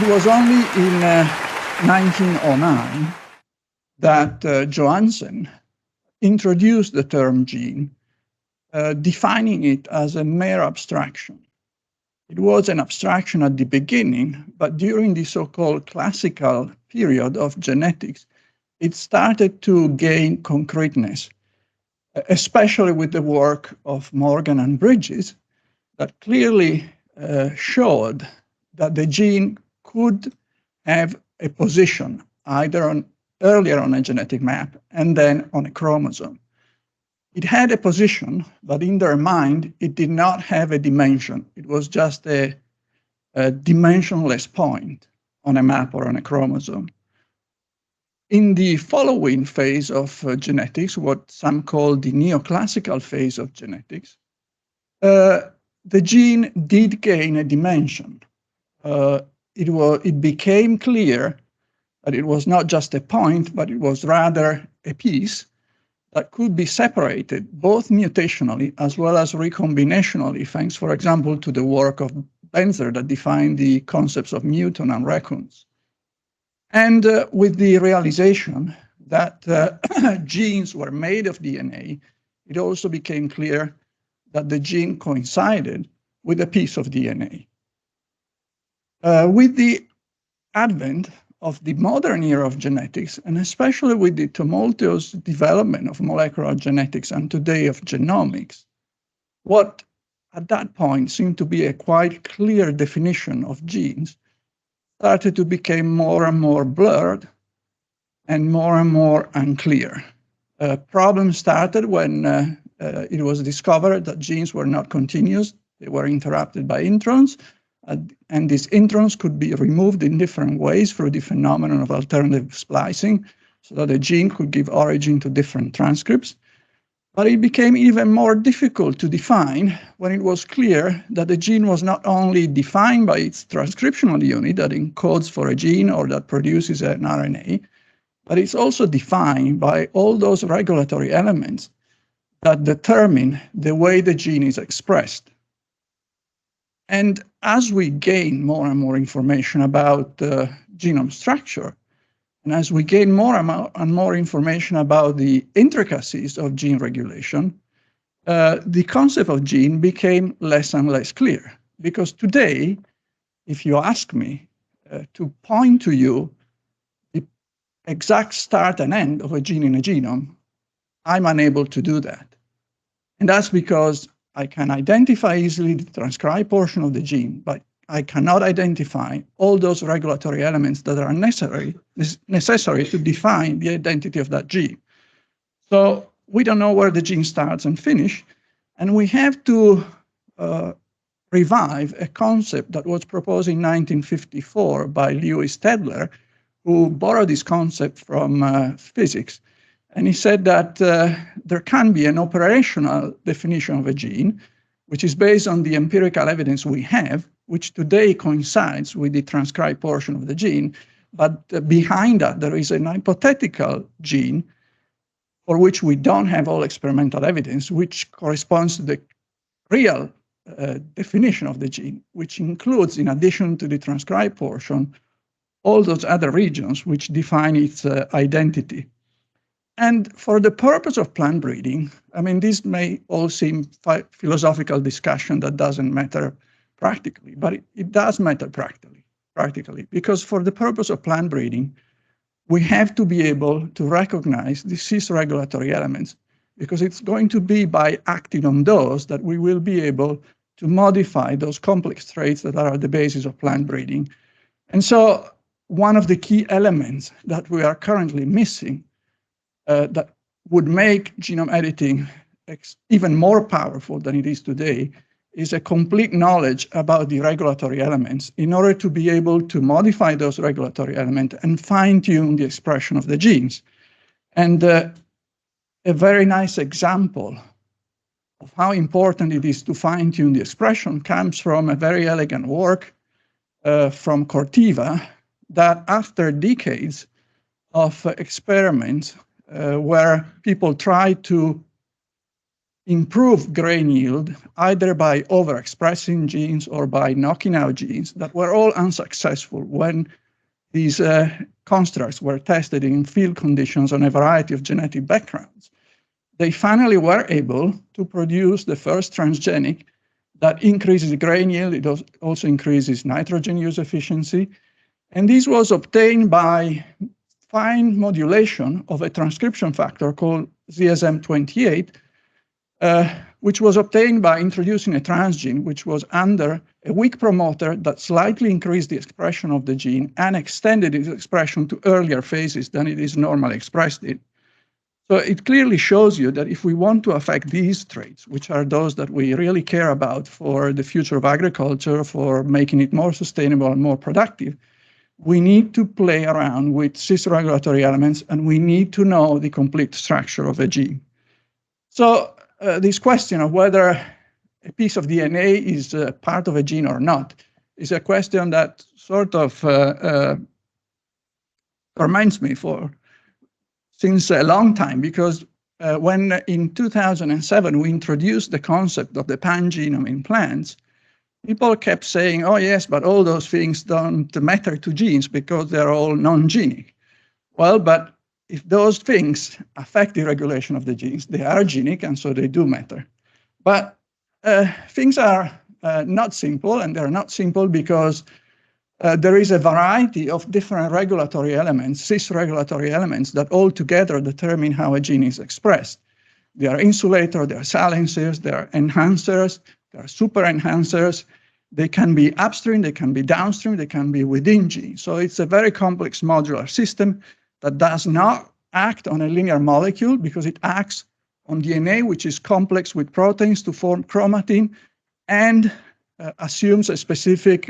was only in 1909 that Johansen introduced the term gene, defining it as a mere abstraction. It was an abstraction at the beginning, but during the so-called classical period of genetics, it started to gain concreteness, especially with the work of Morgan and Bridges, that clearly showed that the gene could have a position either earlier on a genetic map and then on a chromosome. It had a position, but in their mind, it did not have a dimension. It was just a dimensionless point on a map or on a chromosome. In the following phase of genetics, what some call the neoclassical phase of genetics, the gene did gain a dimension. It became clear that it was not just a point, but it was rather a piece that could be separated both mutationally as well as recombinationally, thanks, for example, to the work of Benzer that defined the concepts of muton and raccoons. And with the realization that genes were made of DNA, it also became clear that the gene coincided with a piece of DNA. With the advent of the modern era of genetics, and especially with the tumultuous development of molecular genetics and today of genomics, what at that point seemed to be a quite clear definition of genes started to become more and more blurred and more unclear. Problems started when it was discovered that genes were not continuous, they were interrupted by introns, and these introns could be removed in different ways through the phenomenon of alternative splicing, so that a gene could give origin to different transcripts. But it became even more difficult to define when it was clear that the gene was not only defined by its transcriptional unit that encodes for a gene or that produces an RNA, but it's also defined by all those regulatory elements that determine the way the gene is expressed. And as we gain more and more information about genome structure, and as we gain more and more information about the intricacies of gene regulation, the concept of gene became less and less clear. Because today, if you ask me to point to you the exact start and end of a gene in a genome, I'm unable to do that. And that's because I can identify easily the transcribed portion of the gene, but I cannot identify all those regulatory elements that are necessary to define the identity of that gene. So we don't know where the gene starts and finishes, and we have to revive a concept that was proposed in 1954 by Lewis Tedler, who borrowed this concept from physics. And he said that there can be an operational definition of a gene, which is based on the empirical evidence we have, which today coincides with the transcribed portion of the gene. But behind that, there is an hypothetical gene for which we don't have all experimental evidence, which corresponds to the real definition of the gene, which includes, in addition to the transcribed portion, all those other regions which define its identity. And for the purpose of plant breeding, I mean, this may all seem philosophical discussion that doesn't matter practically, but it does matter practically, because for the purpose of plant breeding, we have to be able to recognize the cis-regulatory elements, because it's going to be by acting on those that we will be able to modify those complex traits that are at the basis of plant breeding. And so one of the key elements that we are currently missing that would make genome editing even more powerful than it is today is a complete knowledge about the regulatory elements in order to be able to modify those regulatory elements and fine-tune the expression of the genes. And a very nice example of how important it is to fine-tune the expression comes from a very elegant work from Cortiva that after decades of experiments where people try to improve grain yield either by overexpressing genes or by knocking out genes that were all unsuccessful when these constructs were tested in field conditions on a variety of genetic backgrounds. They finally were able to produce the first transgenic that increases grain yield. It also increases nitrogen use efficiency. And this was obtained by fine modulation of a transcription factor called ZSM28, which was obtained by introducing a transgene, which was under a weak promoter that slightly increased the expression of the gene and extended its expression to earlier phases than it is normally expressed in. So it clearly shows you that if we want to affect these traits, which are those that we really care about for the future of agriculture, for making it more sustainable and more productive, we need to play around with cis-regulatory elements, and we need to know the complete structure of a gene. So this question of whether a piece of DNA is part of a gene or not is a question that sort of torments me since a long time, because when in 2007 we introduced the concept of the pangenome in plants, people kept saying, oh yes, but all those things don't matter to genes because they're all non-genic. Well, but if those things affect the regulation of the genes, they are genic, and so they do matter. But things are not simple, and they're not simple because there is a variety of different regulatory elements, cis-regulatory elements, that all together determine how a gene is expressed. They are insulators, they are silencers, they are enhancers, they are super enhancers. They can be upstream, they can be downstream, they can be within genes. So it's a very complex modular system that does not act on a linear molecule because it acts on DNA, which is complex with proteins to form chromatin, and assumes a specific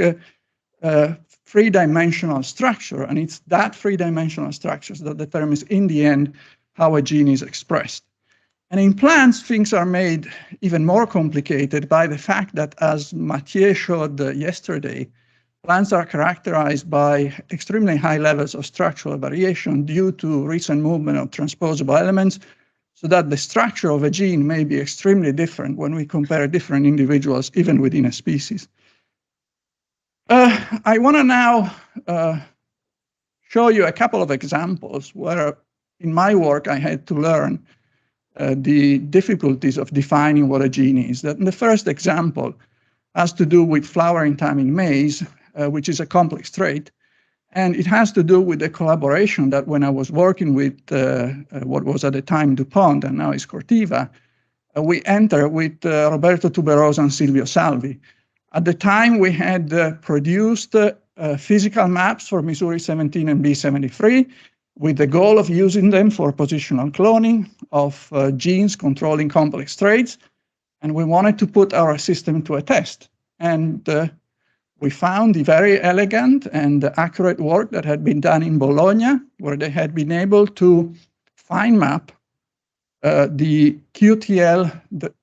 three-dimensional structure, and it's that three-dimensional structure that determines in the end how a gene is expressed. And in plants, things are made even more complicated by the fact that, as Mathieu showed yesterday, plants are characterized by extremely high levels of structural variation due to recent movement of transposable elements, so that the structure of a gene may be extremely different when we compare different individuals, even within a species. I want to now show you a couple of examples where, in my work, I had to learn the difficulties of defining what a gene is. The first example has to do with flowering time in maize, which is a complex trait. And it has to do with the collaboration that when I was working with what was at the time DuPont and now is Corteva, we entered with Roberto Tuberosa and Silvio Salvi. At the time, we had produced physical maps for Missouri 17 and B73 with the goal of using them for positional cloning of genes controlling complex traits. And we wanted to put our system to a test. And we found the very elegant and accurate work that had been done in Bologna, where they had been able to fine map the QTL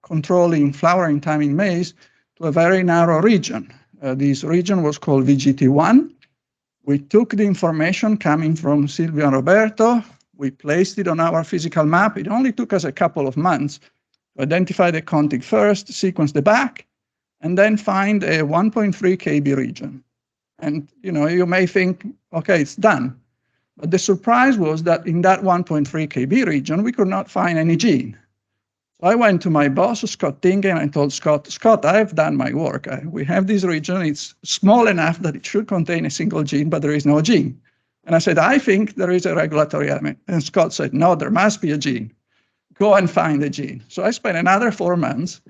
controlling flowering time in maize to a very narrow region. This region was called VGT1. We took the information coming from Silvio and Roberto. We placed it on our physical map. It only took us a couple of months to identify the contig first, sequence the back, and then find a 1.3 kb region. And you may think, okay, it's done. But the surprise was that in that 1.3 kb region, we could not find any gene. So I went to my boss, Scott Tinga, and I told Scott, I've done my work. We have this region. It's small enough that it should contain a single gene, but there is no gene. And I said, I think there is a regulatory element. And Scott said, no, there must be a gene. Go and find the gene. So I spent another 4 months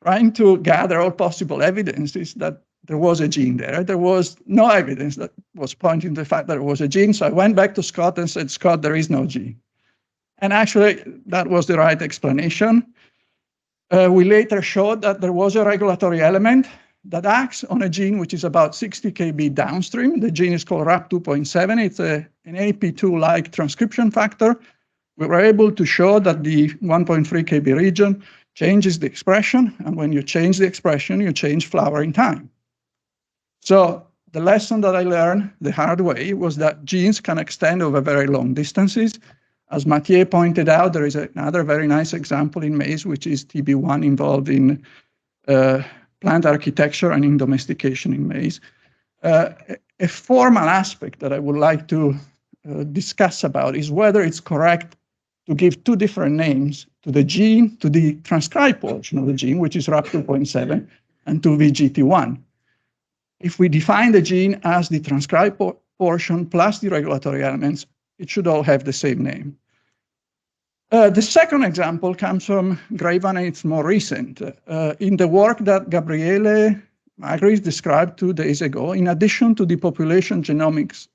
trying to gather all possible evidences that there was a gene there. There was no evidence that was pointing to the fact that there was a gene. So I went back to Scott and said, Scott, there is no gene. And actually, that was the right explanation. We later showed that there was a regulatory element that acts on a gene which is about 60 kb downstream. The gene is called RAP2.7. It's an AP2-like transcription factor. We were able to show that the 1.3 kb region changes the expression. And when you change the expression, you change flowering time. So the lesson that I learned the hard way was that genes can extend over very long distances. As Mathieu pointed out, there is another very nice example in maize, which is TB1 involved in plant architecture and in domestication in maize. A formal aspect that I would like to discuss about is whether it's correct to give two different names to the gene, to the transcribed portion of the gene, which is RAP 2.7, and to VGT1. If we define the gene as the transcribed portion plus the regulatory elements, it should all have the same name. The second example comes from Grapevine, and it's more recent. In the work that Gabriele Magris described 2 days ago, in addition to the population genomics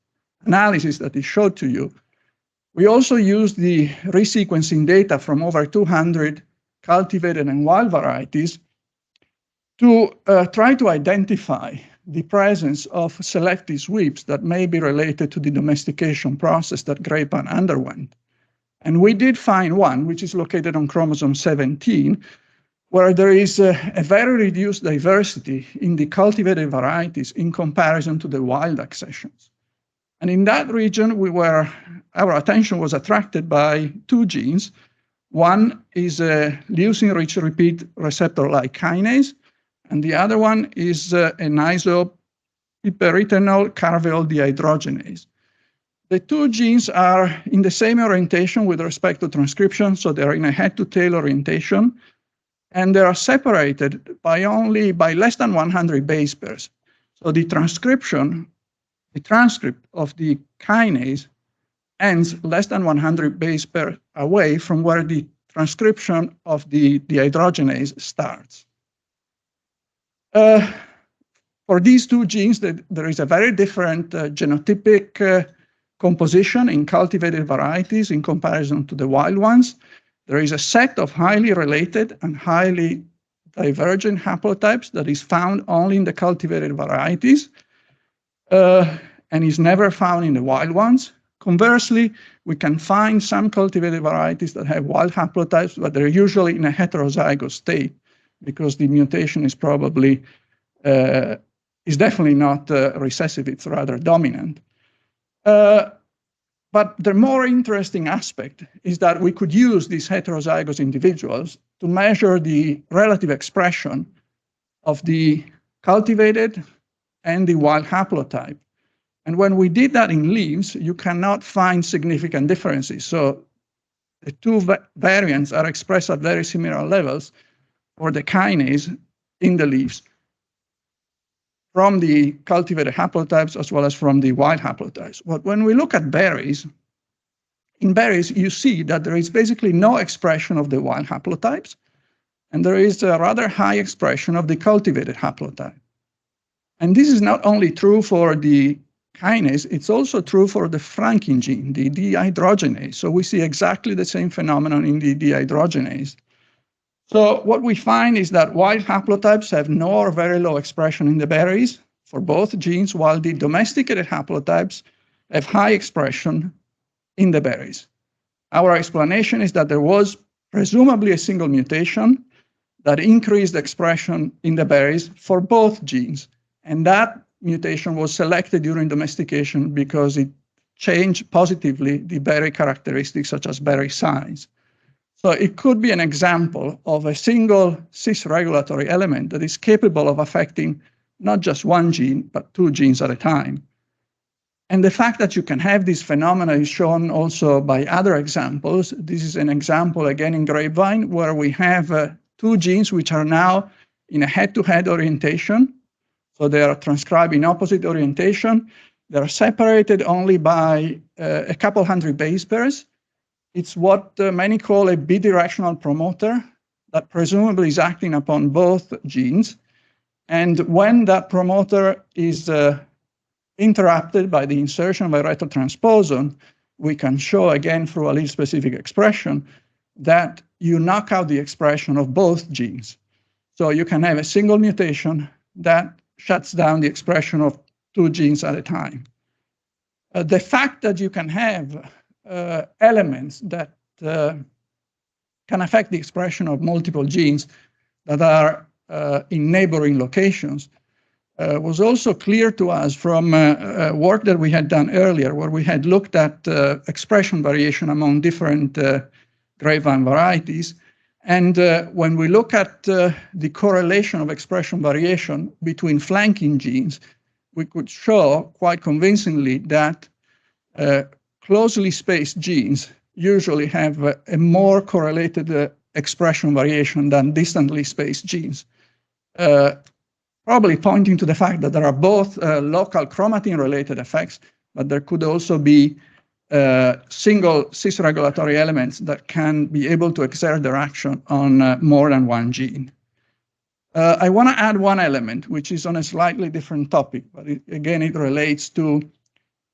analysis that he showed to you, we also used the resequencing data from over 200 cultivated and wild varieties to try to identify the presence of selective sweeps that may be related to the domestication process that Grapevine underwent. And we did find one, which is located on chromosome 17, where there is a very reduced diversity in the cultivated varieties in comparison to the wild accessions. And in that region, our attention was attracted by two genes. One is a leucine-rich repeat receptor-like kinase, and the other one is an isopiperitonyl carveol dehydrogenase. The two genes are in the same orientation with respect to transcription, so they're in a head-to-tail orientation, and they are separated by less than 100 base pairs. So the transcript of the kinase ends less than 100 base pairs away from where the transcription of the dehydrogenase starts. For these two genes, there is a very different genotypic composition in cultivated varieties in comparison to the wild ones. There is a set of highly related and highly divergent haplotypes that is found only in the cultivated varieties and is never found in the wild ones. Conversely, we can find some cultivated varieties that have wild haplotypes, but they're usually in a heterozygous state because the mutation is probably, is definitely not recessive, it's rather dominant. But the more interesting aspect is that we could use these heterozygous individuals to measure the relative expression of the cultivated and the wild haplotype. And when we did that in leaves, you cannot find significant differences. So the two variants are expressed at very similar levels for the kinase in the leaves, from the cultivated haplotypes as well as from the wild haplotypes. But when we look at berries, in berries, you see that there is basically no expression of the wild haplotypes, and there is a rather high expression of the cultivated haplotype. And this is not only true for the kinase, it's also true for the frankin gene, the dehydrogenase. So we see exactly the same phenomenon in the dehydrogenase. So what we find is that wild haplotypes have no or very low expression in the berries for both genes, while the domesticated haplotypes have high expression in the berries. Our explanation is that there was presumably a single mutation that increased expression in the berries for both genes, and that mutation was selected during domestication because it changed positively the berry characteristics such as berry size. So it could be an example of a single cis-regulatory element that is capable of affecting not just one gene, but two genes at a time. And the fact that you can have this phenomena is shown also by other examples. This is an example, again, in Grapevine, where we have two genes which are now in a head-to-head orientation. So they are transcribed in opposite orientation. They are separated only by a couple hundred base pairs. It's what many call a bidirectional promoter that presumably is acting upon both genes. And when that promoter is interrupted by the insertion of a retrotransposon, we can show again through allele-specific expression that you knock out the expression of both genes. So you can have a single mutation that shuts down the expression of two genes at a time. The fact that you can have elements that can affect the expression of multiple genes that are in neighboring locations was also clear to us from work that we had done earlier, where we had looked at expression variation among different grapevine varieties. And when we look at the correlation of expression variation between flanking genes, we could show quite convincingly that closely spaced genes usually have a more correlated expression variation than distantly spaced genes. Probably pointing to the fact that there are both local chromatin-related effects, but there could also be single cis-regulatory elements that can be able to exert their action on more than one gene. I want to add one element, which is on a slightly different topic, but again, it relates to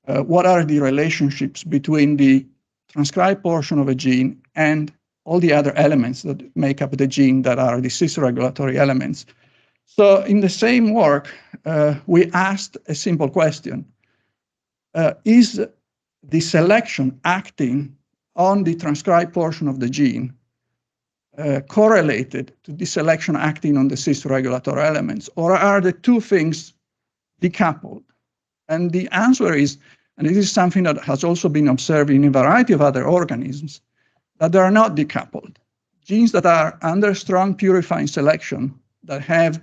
what are the relationships between the transcribed portion of a gene and all the other elements that make up the gene that are the cis-regulatory elements. So in the same work, we asked a simple question. Is the selection acting on the transcribed portion of the gene correlated to the selection acting on the cis-regulatory elements, or are the two things decoupled? And the answer is, and this is something that has also been observed in a variety of other organisms, that they are not decoupled. Genes that are under strong purifying selection, that have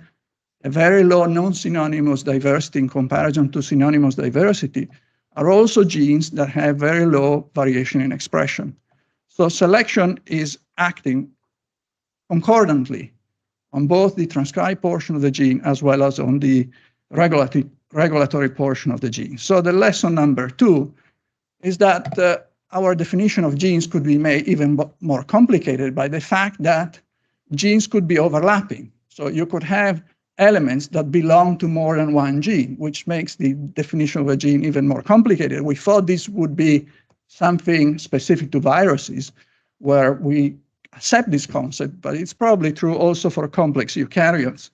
a very low non-synonymous diversity in comparison to synonymous diversity, are also genes that have very low variation in expression. So selection is acting concordantly on both the transcribed portion of the gene as well as on the regulatory portion of the gene. So the lesson number 2 is that our definition of genes could be made even more complicated by the fact that genes could be overlapping. So you could have elements that belong to more than one gene, which makes the definition of a gene even more complicated. We thought this would be something specific to viruses, where we accept this concept, but it's probably true also for complex eukaryotes.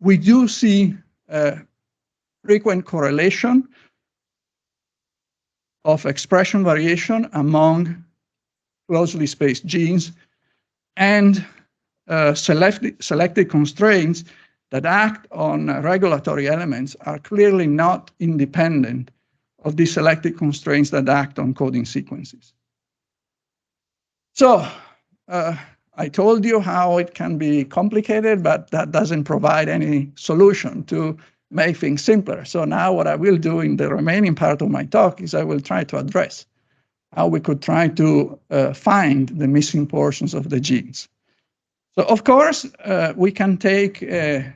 We do see frequent correlation of expression variation among closely spaced genes and selected constraints that act on regulatory elements are clearly not independent of the selected constraints that act on coding sequences. So I told you how it can be complicated, but that doesn't provide any solution to make things simpler. So now what I will do in the remaining part of my talk is I will try to address how we could try to find the missing portions of the genes. So of course, we can take an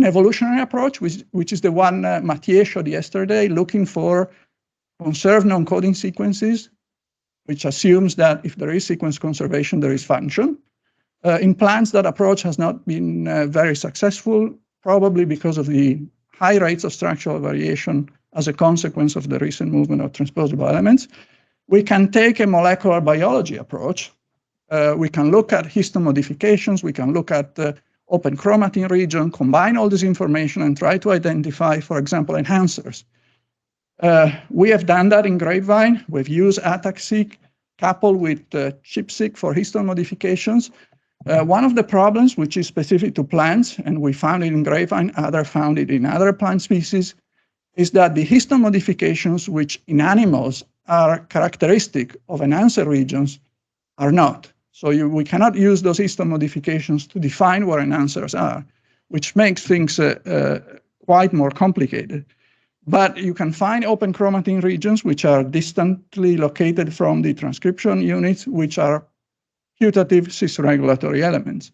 evolutionary approach, which is the one Mathieu showed yesterday, looking for conserved non-coding sequences, which assumes that if there is sequence conservation, there is function. In plants, that approach has not been very successful, probably because of the high rates of structural variation as a consequence of the recent movement of transposable elements. We can take a molecular biology approach. We can look at histomodifications, we can look at the open chromatin region, combine all this information and try to identify, for example, enhancers. We have done that in grapevine. We've used ATAC-seq coupled with ChIP-seq for histone modifications. One of the problems, which is specific to plants, and we found it in grapevine, others found it in other plant species, is that the histone modifications, which in animals are characteristic of enhancer regions, are not. So we cannot use those histone modifications to define where enhancers are, which makes things quite more complicated. But you can find open chromatin regions which are distantly located from the transcription units, which are putative cis-regulatory elements.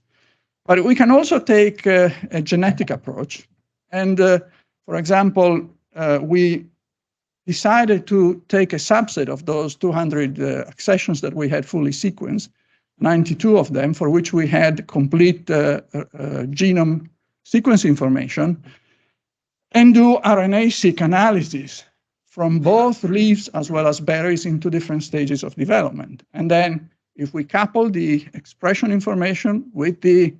But we can also take a genetic approach. And for example, we decided to take a subset of those 200 accessions that we had fully sequenced, 92 of them, for which we had complete genome sequence information, and do RNA-seq analysis from both leaves as well as berries into different stages of development. And then if we couple the expression information with the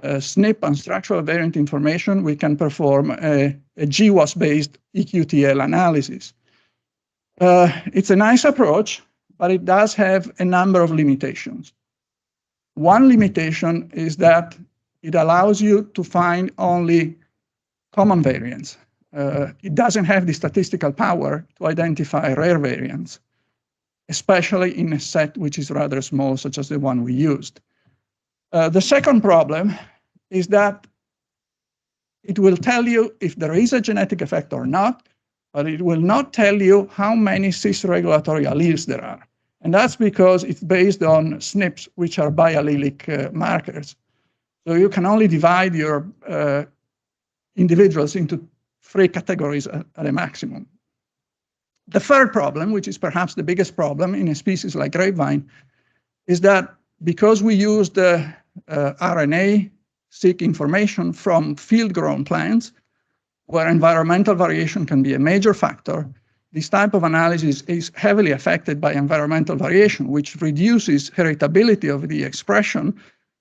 SNP and structural variant information, we can perform a GWAS-based EQTL analysis. It's a nice approach, but it does have a number of limitations. One limitation is that it allows you to find only common variants. It doesn't have the statistical power to identify rare variants, especially in a set which is rather small, such as the one we used. The second problem is that it will tell you if there is a genetic effect or not, but it will not tell you how many cis-regulatory alleles there are. And that's because it's based on SNPs, which are biallelic markers. So you can only divide your individuals into 3 categories at a maximum. The third problem, which is perhaps the biggest problem in a species like grapevine, is that because we use the RNA-seq information from field-grown plants, where environmental variation can be a major factor, this type of analysis is heavily affected by environmental variation, which reduces heritability of the expression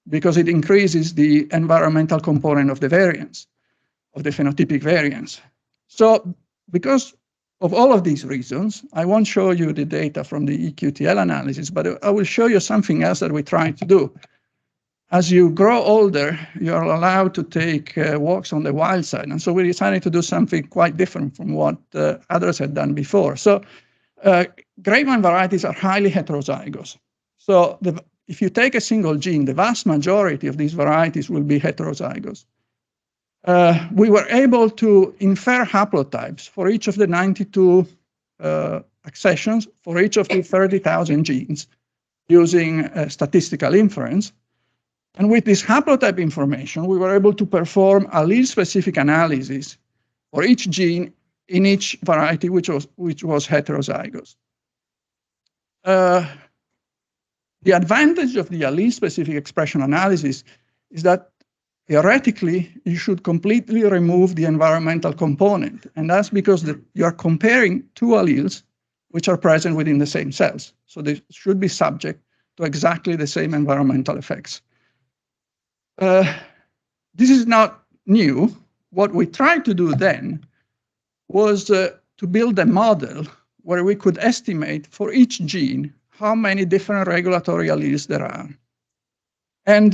because it increases the environmental component of the variance, of the phenotypic variance. So because of all of these reasons, I won't show you the data from the EQTL analysis, but I will show you something else that we try to do. As you grow older, you're allowed to take walks on the wild side. And so we decided to do something quite different from what others had done before. So grapevine varieties are highly heterozygous. So if you take a single gene, the vast majority of these varieties will be heterozygous. We were able to infer haplotypes for each of the 92 accessions for each of the 30,000 genes using statistical inference. And with this haplotype information, we were able to perform allele-specific analysis for each gene in each variety which was heterozygous. The advantage of the allele-specific expression analysis is that theoretically, you should completely remove the environmental component. And that's because you're comparing 2 alleles which are present within the same cells. So they should be subject to exactly the same environmental effects. This is not new. What we tried to do then was to build a model where we could estimate for each gene how many different regulatory alleles there are. And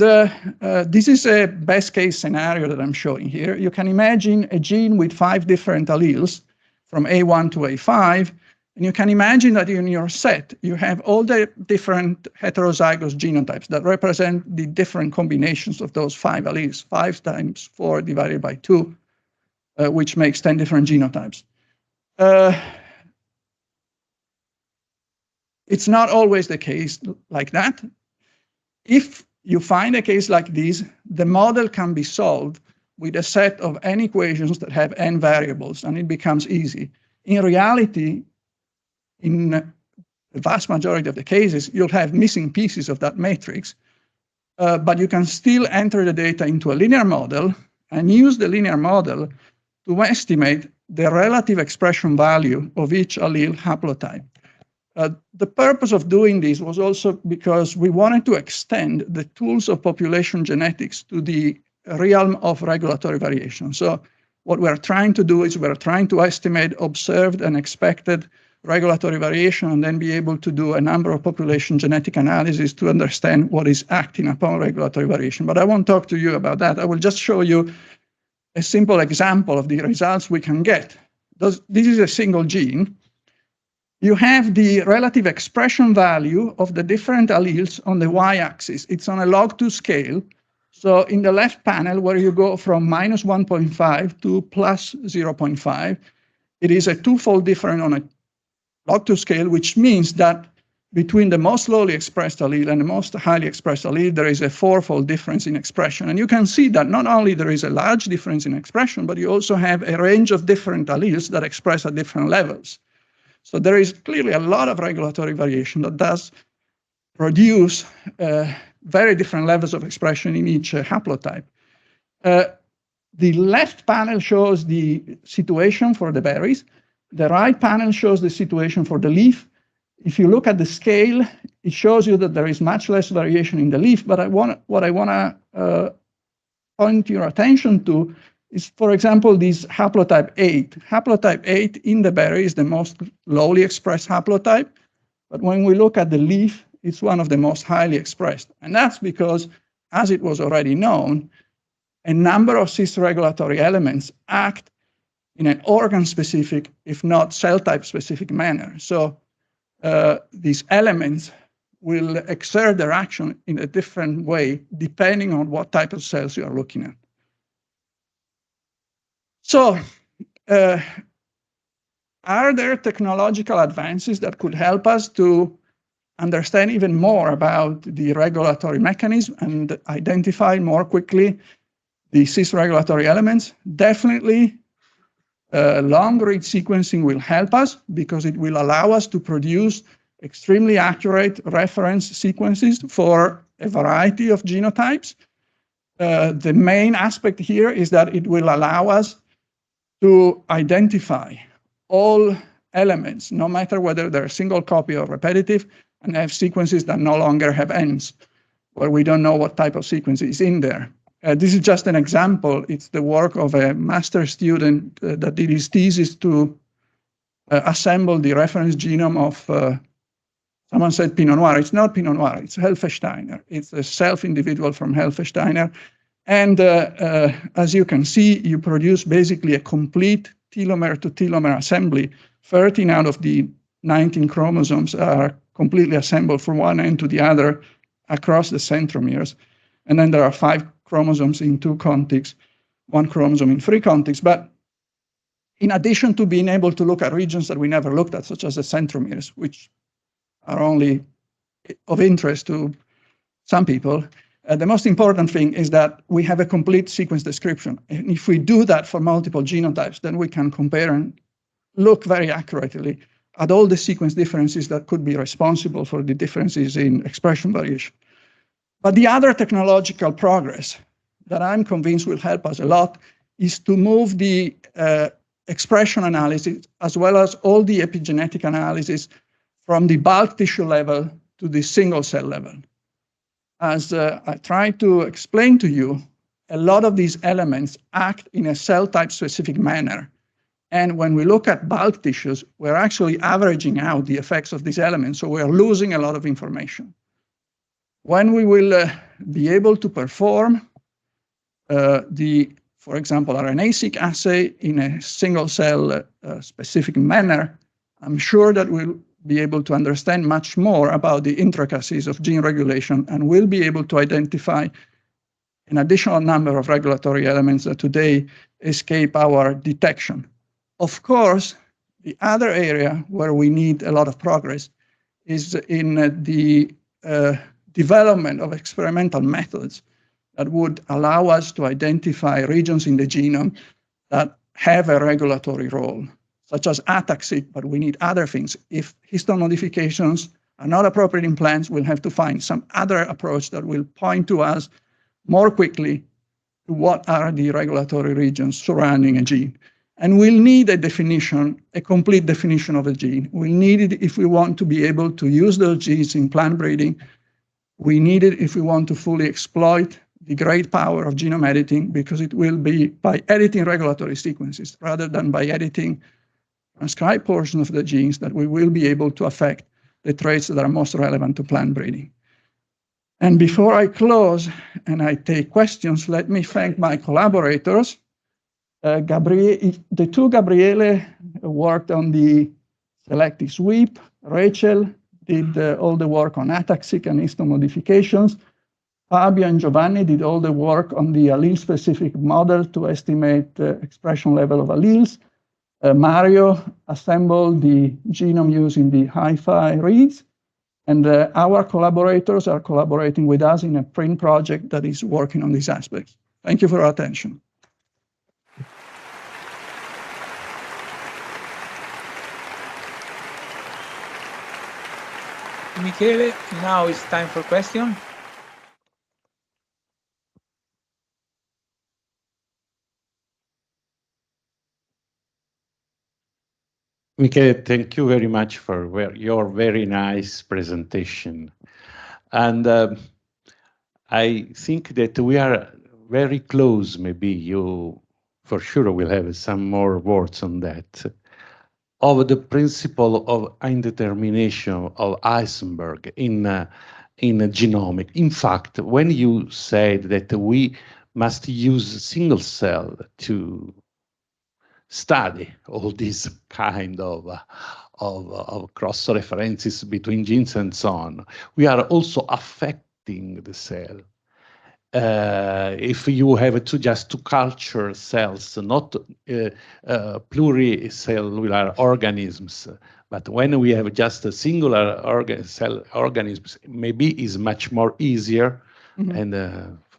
this is a best case scenario that I'm showing here. You can imagine a gene with 5 different alleles from A1 to A5. And you can imagine that in your set, you have all the different heterozygous genotypes that represent the different combinations of those 5 alleles, 5 times 4 divided by 2, which makes 10 different genotypes. It's not always the case like that. If you find a case like this, the model can be solved with a set of n equations that have n variables, and it becomes easy. In reality, in the vast majority of the cases, you'll have missing pieces of that matrix, but you can still enter the data into a linear model and use the linear model to estimate the relative expression value of each allele haplotype. The purpose of doing this was also because we wanted to extend the tools of population genetics to the realm of regulatory variation. So what we're trying to do is we're trying to estimate observed and expected regulatory variation and then be able to do a number of population genetic analysis to understand what is acting upon regulatory variation. But I won't talk to you about that. I will just show you a simple example of the results we can get. This is a single gene. You have the relative expression value of the different alleles on the y-axis. It's on a log2 scale. So in the left panel, where you go from minus 1.5 to plus 0.5, it is a 2-fold difference on a log2 scale, which means that between the most lowly expressed allele and the most highly expressed allele, there is a 4-fold difference in expression. And you can see that not only there is a large difference in expression, but you also have a range of different alleles that express at different levels. So there is clearly a lot of regulatory variation that does produce very different levels of expression in each haplotype. The left panel shows the situation for the berries. The right panel shows the situation for the leaf. If you look at the scale, it shows you that there is much less variation in the leaf, but what I want to point your attention to is, for example, this haplotype 8. Haplotype 8 in the berry is the most lowly expressed haplotype, but when we look at the leaf, it's one of the most highly expressed. And that's because, as it was already known, a number of cis-regulatory elements act in an organ-specific, if not cell-type-specific manner. So these elements will exert their action in a different way depending on what type of cells you are looking at. So are there technological advances that could help us to understand even more about the regulatory mechanism and identify more quickly the cis-regulatory elements? Definitely, long-read sequencing will help us because it will allow us to produce extremely accurate reference sequences for a variety of genotypes. The main aspect here is that it will allow us to identify all elements, no matter whether they're single copy or repetitive, and have sequences that no longer have ends, where we don't know what type of sequence is in there. This is just an example. It's the work of a master student that did his thesis to assemble the reference genome of, someone said Pinot Noir. It's not Pinot Noir, it's Helfesteiner. It's a self-individual from Helfesteiner. And as you can see, you produce basically a complete telomere to telomere assembly. 13 out of the 19 chromosomes are completely assembled from one end to the other across the centromeres. And then there are 5 chromosomes in 2 contigs, 1 chromosome in 3 contigs. But in addition to being able to look at regions that we never looked at, such as the centromeres, which are only of interest to some people, the most important thing is that we have a complete sequence description. And if we do that for multiple genotypes, then we can compare and look very accurately at all the sequence differences that could be responsible for the differences in expression variation. But the other technological progress that I'm convinced will help us a lot is to move the expression analysis as well as all the epigenetic analysis from the bulk tissue level to the single cell level. As I tried to explain to you, a lot of these elements act in a cell type specific manner. And when we look at bulk tissues, we're actually averaging out the effects of these elements. So we're losing a lot of information. When we will be able to perform for example, RNA-seq assay in a single cell specific manner, I'm sure that we'll be able to understand much more about the intricacies of gene regulation, and we'll be able to identify an additional number of regulatory elements that today escape our detection. Of course, the other area where we need a lot of progress is in the development of experimental methods that would allow us to identify regions in the genome that have a regulatory role, such as ataxi, but we need other things. If histone modifications are not appropriate in plants, we'll have to find some other approach that will point to us more quickly to what are the regulatory regions surrounding a gene. And we'll need a definition, a complete definition of a gene. We need it if we want to be able to use those genes in plant breeding. We need it if we want to fully exploit the great power of genome editing, because it will be by editing regulatory sequences rather than by editing transcribed portion of the genes that we will be able to affect the traits that are most relevant to plant breeding. And before I close and I take questions, let me thank my collaborators. The two Gabriele worked on the selective sweep. Rachel did all the work on ataxic and histone modifications. Fabio and Giovanni did all the work on the allele-specific model to estimate the expression level of alleles. Mario assembled the genome using the hi-fi reads. And our collaborators are collaborating with us in a print project that is working on these aspects. Thank you for your attention. Michele, now it's time for questions. Michele, thank you very much for your very nice presentation. And I think that we are very close. Maybe you, for sure, will have some more words on that, of the principle of indetermination of Heisenberg in genomics. In fact, when you said that we must use single cell to study all these kind of cross references between genes and so on. We are also affecting the cell. If you have just to culture cells, not pluricellular organisms, but when we have just a singular cell organisms, maybe is much more easier, and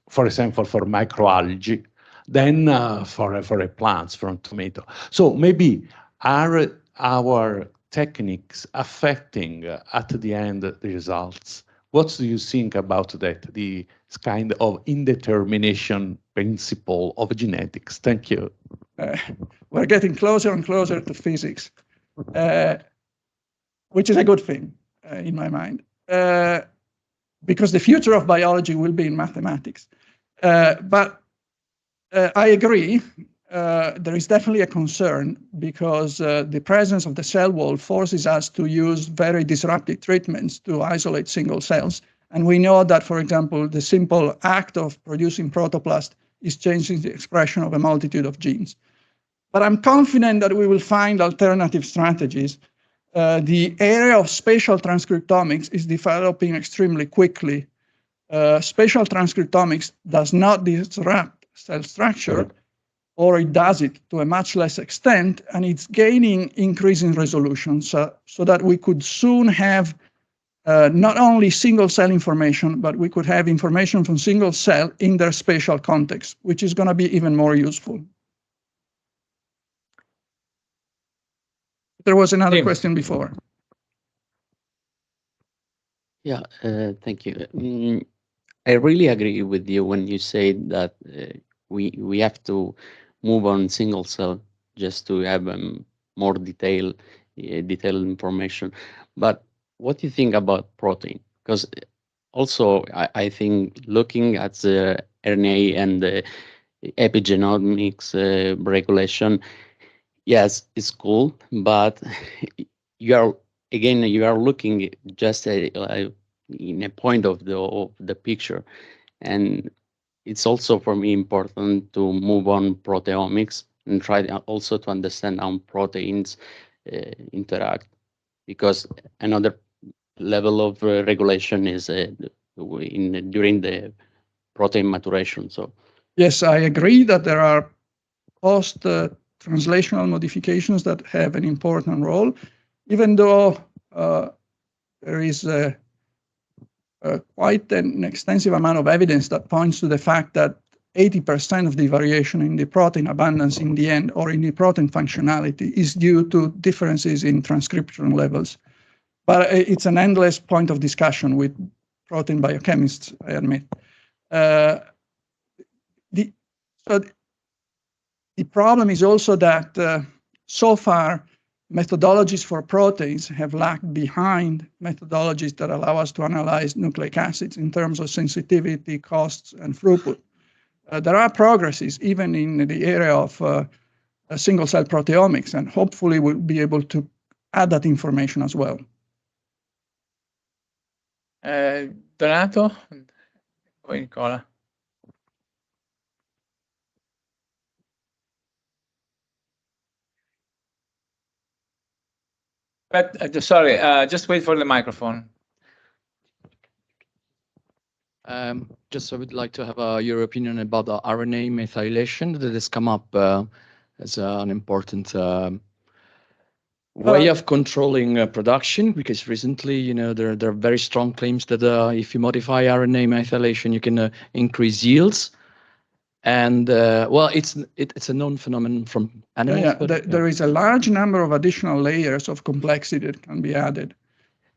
for example, for microalgae, than for a plants, from tomato. So maybe are our techniques affecting at the end the results? What do you think about that? The kind of indetermination principle of genetics. Thank you. We're getting closer and closer to physics, which is a good thing in my mind, because the future of biology will be in mathematics. But I agree, there is definitely a concern because the presence of the cell wall forces us to use very disruptive treatments to isolate single cells. And we know that, for example, the simple act of producing protoplast is changing the expression of a multitude of genes. But I'm confident that we will find alternative strategies. The area of spatial transcriptomics is developing extremely quickly. Spatial transcriptomics does not disrupt cell structure, or it does it to a much less extent, and it's gaining increasing resolution so that we could soon have not only single cell information, but we could have information from single cell in their spatial context, which is going to be even more useful. There was another question before. Yeah, thank you. I really agree with you when you say that we have to move on single cell just to have more detailed information. But what do you think about protein? Because also I think looking at the RNA and the epigenomics regulation, yes, it's cool, but you are looking just in a point of the picture, and it's also for me important to move on proteomics and try also to understand how proteins interact, because another level of regulation is during the protein maturation. So yes, I agree that there are post translational modifications that have an important role, even though there is quite an extensive amount of evidence that points to the fact that 80% of the variation in the protein abundance in the end, or in the protein functionality, is due to differences in transcription levels. But it's an endless point of discussion with protein biochemists, I admit. The problem is also that so far, methodologies for proteins have lagged behind methodologies that allow us to analyze nucleic acids in terms of sensitivity, costs, and throughput. There are progresses even in the area of single-cell proteomics, and hopefully we'll be able to add that information as well. Donato? Poi Nicola. But sorry, just wait for the microphone. Just I would like to have your opinion about the RNA methylation that has come up as an important way of controlling production, because recently, there are very strong claims that if you modify RNA methylation, you can increase yields. And well, it's a known phenomenon from animals. Yeah, there is a large number of additional layers of complexity that can be added.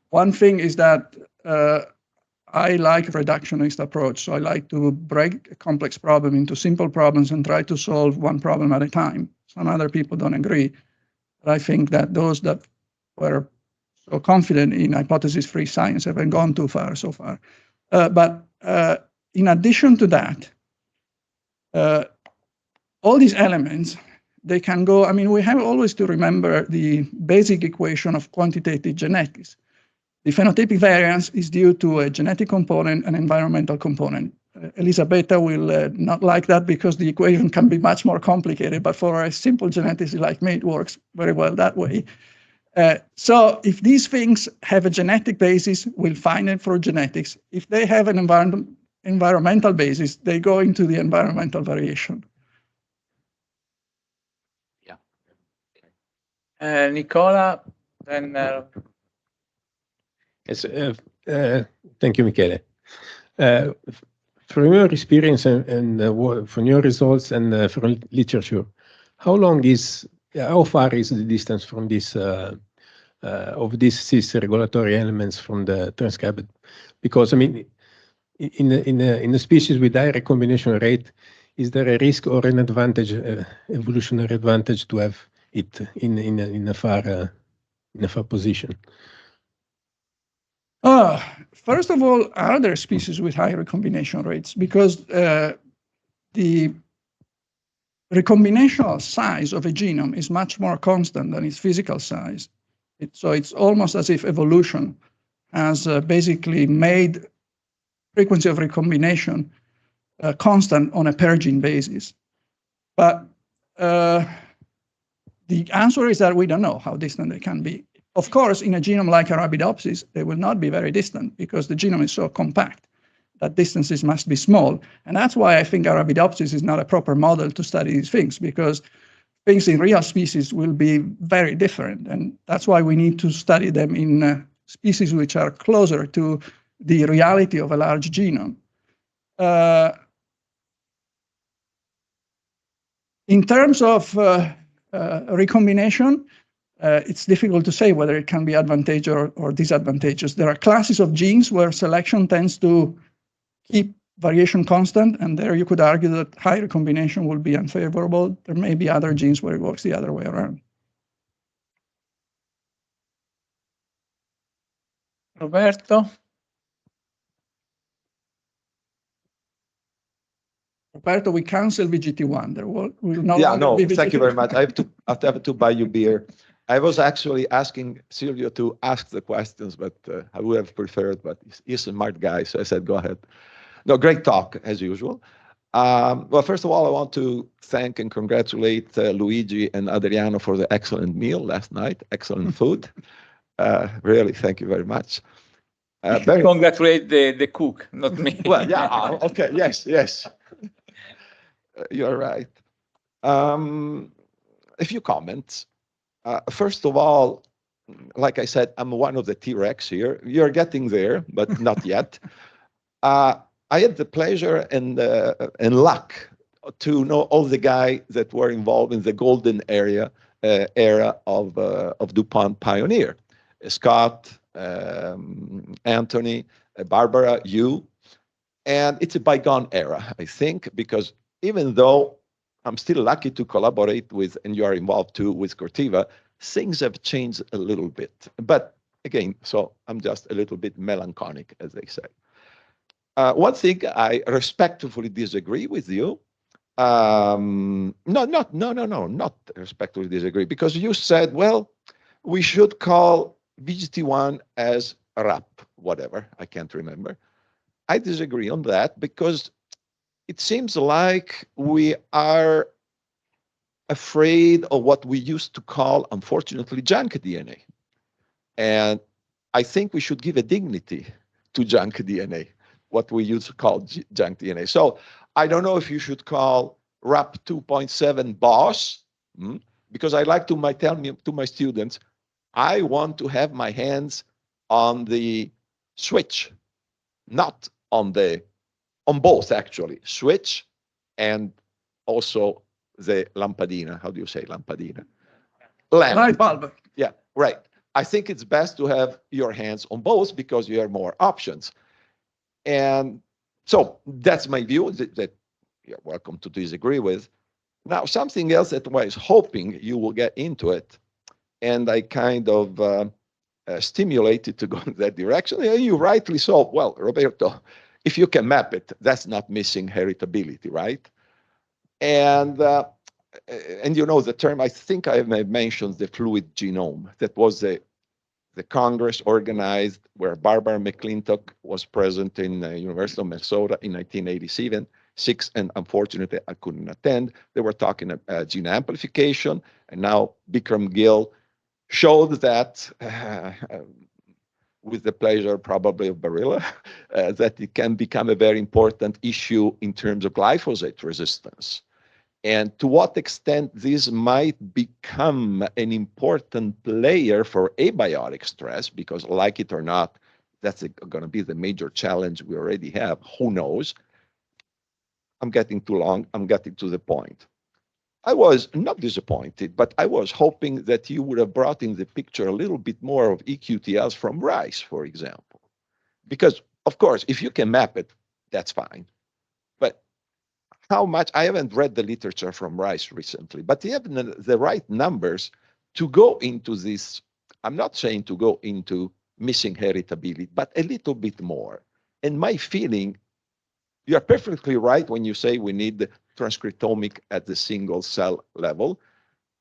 One thing is that I like reductionist approach. So I like to break a complex problem into simple problems and try to solve one problem at a time. Some other people don't agree. But I think that those that were so confident in hypothesis-free science haven't gone too far so far. But in addition to that, all these elements, they can go, I mean, we have always to remember the basic equation of quantitative genetics. The phenotypic variance is due to a genetic component and environmental component. Elisabetta will not like that because the equation can be much more complicated, but for a simple geneticist like me, it works very well that way. So if these things have a genetic basis, we'll find it through genetics. If they have an environmental basis, they go into the environmental variation. Yeah. Nicola, then. Yes, thank you, Michele. From your experience and from your results and from literature, how far is the distance from this of these cis regulatory elements from the transcribed? Because I mean, in a species with high recombination rate, is there a risk or an advantage, evolutionary advantage, to have it in a far position? First of all, are there species with high recombination rates? Because the recombinational size of a genome is much more constant than its physical size. So it's almost as if evolution has basically made frequency of recombination constant on a per gene basis. But the answer is that we don't know how distant they can be. Of course, in a genome like Arabidopsis, they will not be very distant because the genome is so compact that distances must be small. And that's why I think Arabidopsis is not a proper model to study these things, because things in real species will be very different. And that's why we need to study them in species which are closer to the reality of a large genome. In terms of recombination, it's difficult to say whether it can be advantageous or disadvantageous. There are classes of genes where selection tends to keep variation constant, and there you could argue that high recombination will be unfavorable. There may be other genes where it works the other way around. Roberto? Roberto, we cancel VGT1. There will no Yeah, longer no, be thank you VGT1. very much. I have to buy you beer. I was actually asking Silvio to ask the questions, but I would have preferred, but he's a smart guy, so I said, go ahead. No, great talk, as usual. Well, first of all, I want to thank and congratulate Luigi and Adriano for the excellent meal last night, excellent food. Really, thank you very much. Congratulate the cook, not me. Well, yeah, okay, yes. You're right. A few comments. First of all, like I said, I'm one of the T-Rex here. You're getting there, but not yet. I had the pleasure and luck to know all the guys that were involved in the golden era of DuPont Pioneer. Scott, Anthony, Barbara, you. And it's a bygone era, I think, because even though I'm still lucky to collaborate with, and you are involved too, with Corteva, things have changed a little bit. But again, so I'm just a little bit melancholic, as they say. One thing I respectfully disagree with you. Not respectfully disagree, because you said, well, we should call VGT1 as RAP, whatever, I can't remember. I disagree on that because it seems like we are afraid of what we used to call, unfortunately, junk DNA. And I think we should give a dignity to junk DNA, what we used to call junk DNA. So I don't know if you should call RAP 2.7 BOSS, because I like to tell to my students, I want to have my hands on the switch, not on both, actually, switch and also the lampadina. How do you say lampadina? Lamp. Light bulb. Yeah, right. I think it's best to have your hands on both because you have more options. And so that's my view that you're welcome to disagree with. Now, something else that I was hoping you will get into it, and I kind of stimulated to go in that direction. And you rightly so. Well, Roberto, if you can map it, that's not missing heritability, right? And you know the term, I think I have mentioned the fluid genome. That was the the Congress organized where Barbara McClintock was present in the University of Minnesota in 1987. And unfortunately, I couldn't attend. They were talking about gene amplification, and now Bikram Gill showed that, with the pleasure probably of Barilla, that it can become a very important issue in terms of glyphosate resistance. And to what extent this might become an important player for abiotic stress, because like it or not, that's going to be the major challenge we already have. Who knows? I'm getting too long. I'm getting to the point. I was not disappointed, but I was hoping that you would have brought in the picture a little bit more of EQTLs from rice, for example. Because, of course, if you can map it, that's fine. But how much? I haven't read the literature from rice recently, but you have the right numbers to go into this. I'm not saying to go into missing heritability, but a little bit more. And my feeling, you are perfectly right when you say we need transcriptomic at the single cell level.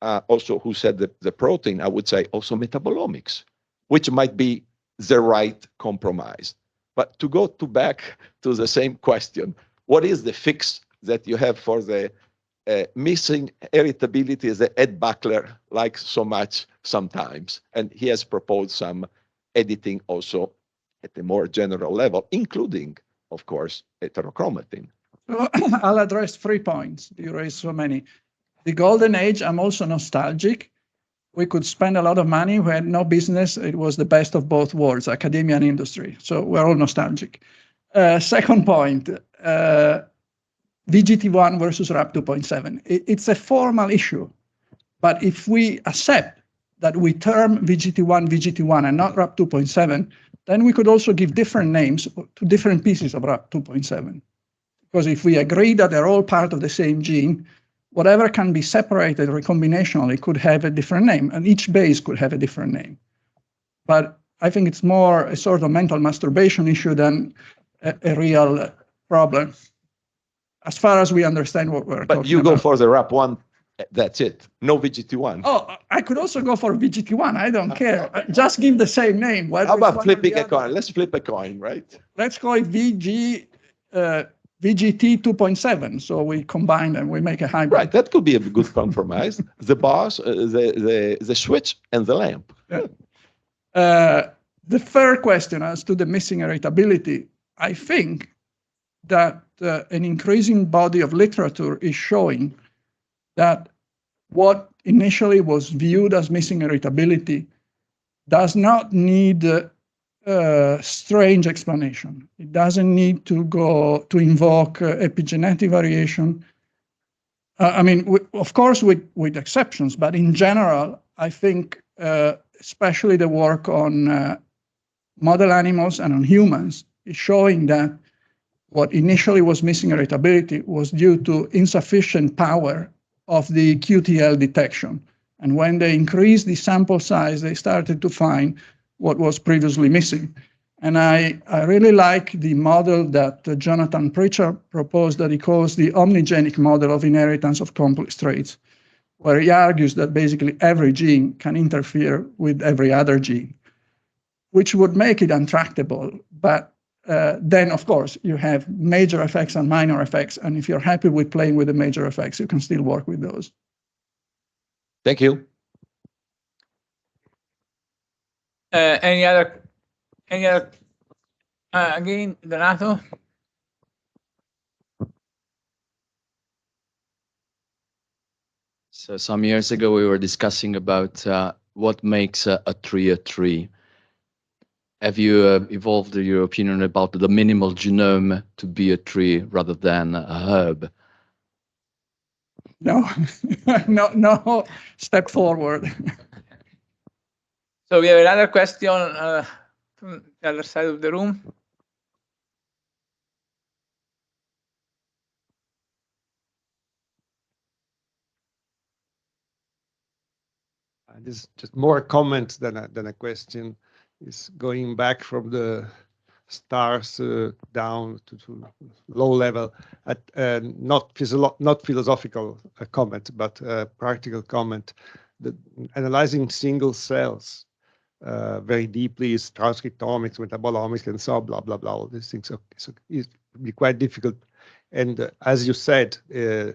Also, who said the protein? I would say also metabolomics, which might be the right compromise. But to go back to the same question, what is the fix that you have for the missing heritability? Is the Ed Buckler likes so much sometimes, and he has proposed some editing also at a more general level, including, of course, heterochromatin. So I'll address 3 points. You raised so many. The golden age, I'm also nostalgic. We could spend a lot of money. We had no business. It was the best of both worlds, academia and industry. So we're all nostalgic. Second point, VGT1 versus RAP 2.7. It's a formal issue. But if we accept that we term VGT1 and not RAP 2.7, then we could also give different names to different pieces of RAP 2.7. Because if we agree that they're all part of the same gene, whatever can be separated recombinationally could have a different name, and each base could have a different name. But I think it's more a sort of mental masturbation issue than a real problem, as far as we understand what we're talking about. But you go for the RAP1, that's it. No VGT1. Oh, I could also go for VGT1. I don't care. Just give the same name. How about flipping a coin? Let's flip a coin, right? Let's call it VGT 2.7. So we combine and we make a hybrid. Right, that could be a good compromise. The boss, the switch, and the lamp. Yeah. The third question as to the missing heritability, I think that an increasing body of literature is showing that what initially was viewed as missing heritability does not need strange explanation. It doesn't need to go to invoke epigenetic variation. I mean, of course, with exceptions, but in general, I think especially the work on model animals and on humans is showing that what initially was missing heritability was due to insufficient power of the QTL detection. And when they increased the sample size, they started to find what was previously missing. And I really like the model that Jonathan Pritchard proposed that he calls the omnigenic model of inheritance of complex traits, where he argues that basically every gene can interfere with every other gene, which would make it untractable. But then, of course, you have major effects and minor effects. And if you're happy with playing with the major effects, you can still work with those. Thank you. Any other, again, Donato? So some years ago, we were discussing about what makes a tree a tree. Have you evolved your opinion about the minimal genome to be a tree rather than a herb? No, no step forward. So we have another question from the other side of the room. This is just more a comment than a question. Is going back from the stars down to low level, at not philosophical comment, but practical comment. Analyzing single cells, very deeply is transcriptomics, metabolomics, and so blah, blah, blah, all these things. So it would be quite difficult. And as you said, the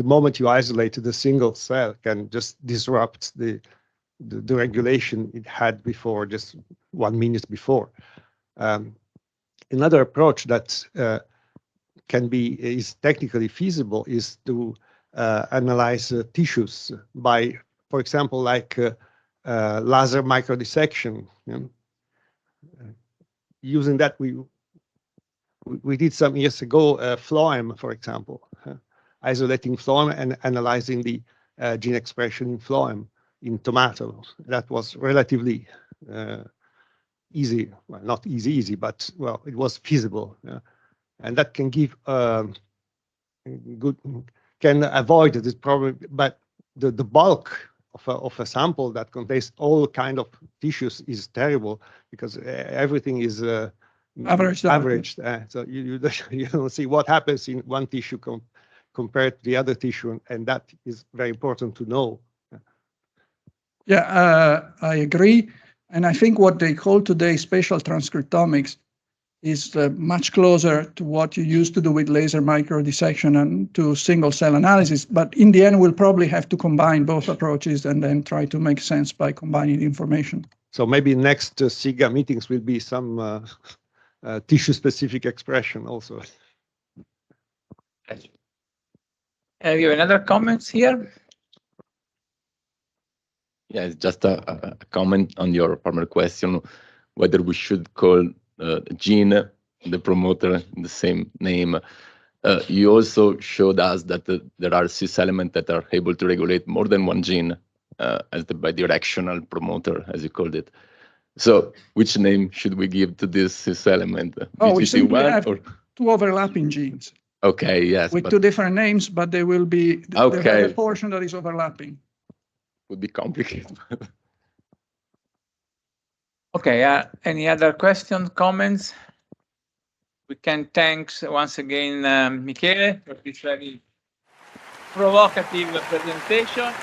moment you isolate the single cell can just disrupt the regulation it had before, just 1 minute before. Another approach that is technically feasible is to analyze tissues by, for example, like laser microdissection. Using that, we did some years ago phloem, for example, isolating phloem and analyzing the gene expression in phloem in tomatoes. That was relatively easy. Well, not easy, but well, it was feasible, and that can give can avoid this problem. But the bulk of a sample that contains all kind of tissues is terrible, because everything is averaged. So you don't see what happens in one tissue compared to the other tissue, and that is very important to know. Yeah, I agree. And I think what they call today spatial transcriptomics is much closer to what you used to do with laser microdissection and to single cell analysis. But in the end, we'll probably have to combine both approaches and then try to make sense by combining information. So maybe next SIGA meetings will be some tissue-specific expression also. Have you another comments here? Yeah, it's just a comment on your former question, whether we should call gene the promoter the same name. You also showed us that there are cis elements that are able to regulate more than one gene as the bidirectional promoter, as you called it. So which name should we give to this cis element? Oh, we simply have two overlapping genes. Okay, yes. With two different names, but they will be the portion that is overlapping. Would be complicated. Okay, any other questions, comments? We can thank once again Michele for this very provocative presentation.